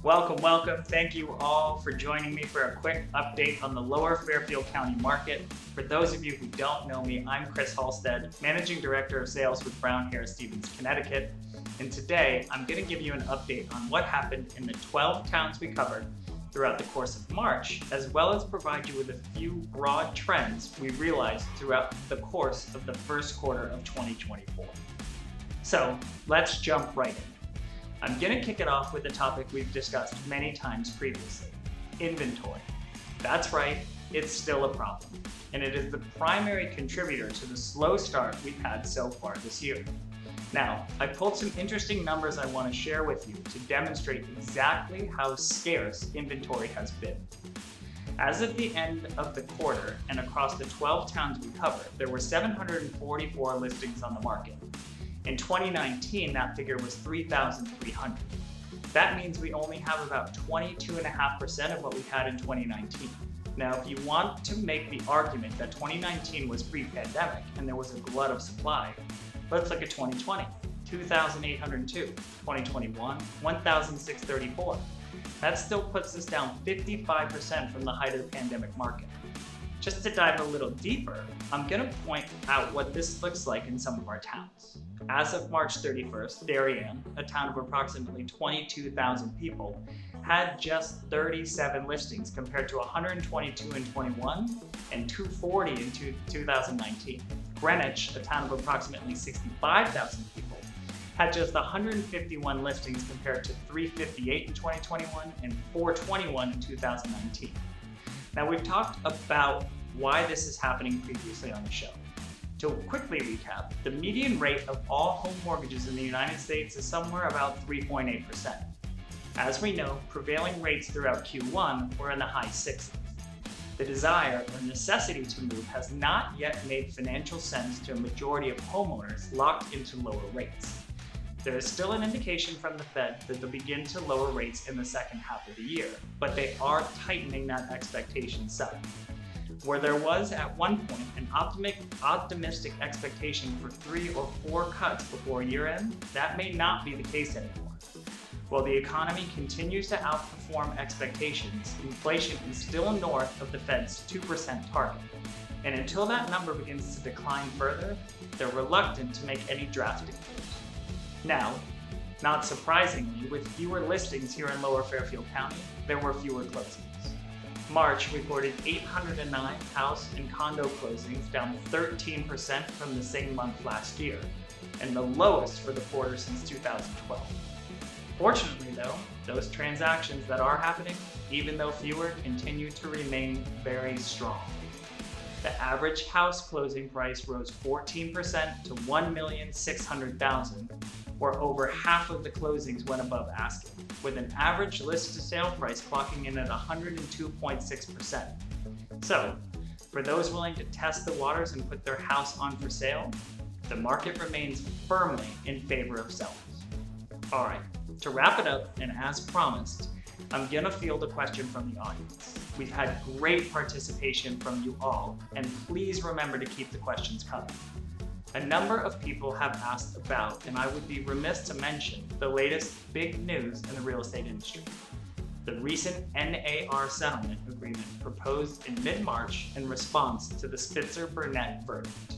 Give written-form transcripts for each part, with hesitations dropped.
Welcome, welcome. Thank you all for joining me for a quick update on the Lower Fairfield County market. For those of you who don't know me, I'm Chris Halstead, Managing Director of Sales with Brown Harris Stevens, Connecticut. And today, I'm going to give you an update on what happened in the 12 towns we covered throughout the course of March, as well as provide you with a few broad trends we realized throughout the course of the first quarter of 2024. So let's jump right in. I'm going to kick it off with a topic we've discussed many times previously, inventory. That's right, it's still a problem, and it is the primary contributor to the slow start we've had so far this year. Now, I pulled some interesting numbers I want to share with you to demonstrate exactly how scarce inventory has been. As of the end of the quarter and across the 12 towns we covered, there were 744 listings on the market. In 2019, that figure was 3,300. That means we only have about 22.5% of what we had in 2019. Now, if you want to make the argument that 2019 was pre-pandemic and there was a glut of supply, let's look at 2020, 2,802, 2021, 1,634. That still puts us down 55% from the height of the pandemic market. Just to dive a little deeper, I'm going to point out what this looks like in some of our towns. As of March 31st, Darien, a town of approximately 22,000 people, had just 37 listings compared to 122 in 21 and 240 in 2019. Greenwich, a town of approximately 65,000 people, had just 151 listings compared to 358 in 2021 and 421 in 2019. Now, we've talked about why this is happening previously on the show. To quickly recap, the median rate of all home mortgages in the United States is somewhere about 3.8%. As we know, prevailing rates throughout Q1 were in the high 60s. The desire or necessity to move has not yet made financial sense to a majority of homeowners locked into lower rates. There is still an indication from the Fed that they'll begin to lower rates in the second half of the year, but they are tightening that expectation some. Where there was at one point an optimistic expectation for 3 or 4 cuts before year-end, that may not be the case anymore. While the economy continues to outperform expectations, inflation is still north of the Fed's 2% target. And until that number begins to decline further, they're reluctant to make any drastic moves. Now, not surprisingly, with fewer listings here in Lower Fairfield County, there were fewer closings. March recorded 809 house and condo closings, down 13% from the same month last year, and the lowest for the quarter since 2012. Fortunately though, those transactions that are happening, even though fewer, continue to remain very strong. The average house closing price rose 14% to $1,600,000, where over half of the closings went above asking, with an average list-to-sale price clocking in at 102.6%. So, for those willing to test the waters and put their house on for sale, the market remains firmly in favor of sellers. All right, to wrap it up, and as promised, I'm gonna field a question from the audience. We've had great participation from you all, and please remember to keep the questions coming. A number of people have asked about, and I would be remiss to mention, the latest big news in the real estate industry. The recent NAR settlement agreement proposed in mid-March in response to the Spitzer-Burnett verdict.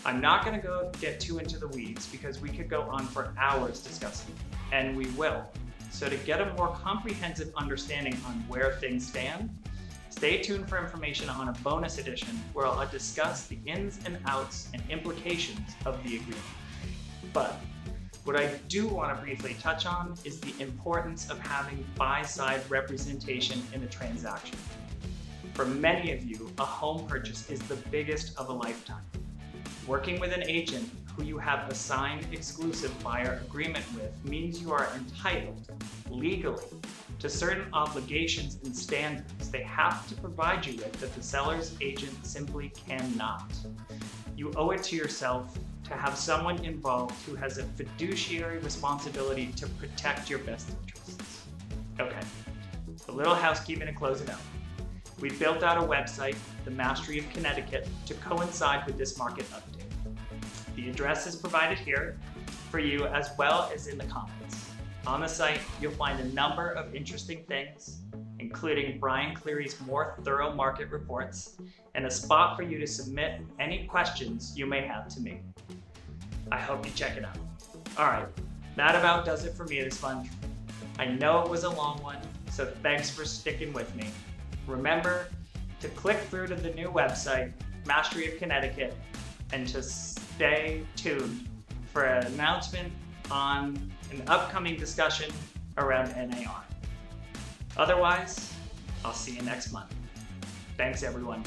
I'm not going to get too into the weeds because we could go on for hours discussing it, and we will. So to get a more comprehensive understanding on where things stand, stay tuned for information on a bonus edition where I'll discuss the ins and outs and implications of the agreement. But what I do want to briefly touch on is the importance of having buy-side representation in a transaction. For many of you, a home purchase is the biggest of a lifetime. Working with an agent who you have a signed exclusive buyer agreement with means you are entitled, legally, to certain obligations and standards they have to provide you with that the seller's agent simply cannot. You owe it to yourself to have someone involved who has a fiduciary responsibility to protect your best interests. Okay, a little housekeeping to close it out. We built out a website, The Mastery of Connecticut, to coincide with this market update. The address is provided here for you as well as in the comments. On the site, you'll find a number of interesting things, including Brian Cleary's more thorough market reports and a spot for you to submit any questions you may have to me. I hope you check it out. All right, that about does it for me this month. I know it was a long one, so thanks for sticking with me. Remember to click through to the new website, Mastery of Connecticut, and to stay tuned for an announcement on an upcoming discussion around NAR. Otherwise, I'll see you next month. Thanks, everyone.